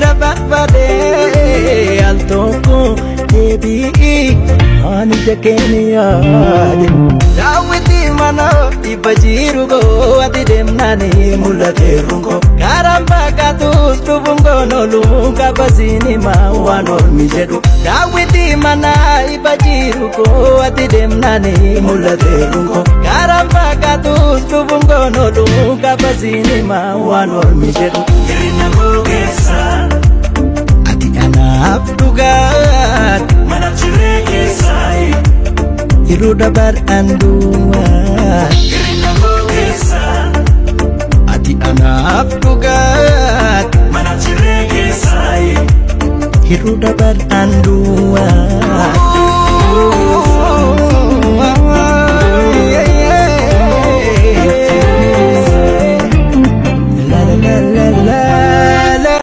sirra barbade al tokko deebi'i ani jakeeni yaade daawwiti mana dhibba jiru goo ati deemnani mul'ateeru goo karaan fakkaatus dhufuun goonolu kabasini maa waan ormi jedhu daawwiti mana dhibba jiru goo ati deemnani mul'ateeru goo karaan fakkaatus dhufuun goonolu kabasini maa waan ormi jedhu Jirina gogeessa ati anaaf dhugaat mana jireessa Iru dabar andua Jirina gogeessa ati anaaf dhugaat mana jireessa Iru dabar andua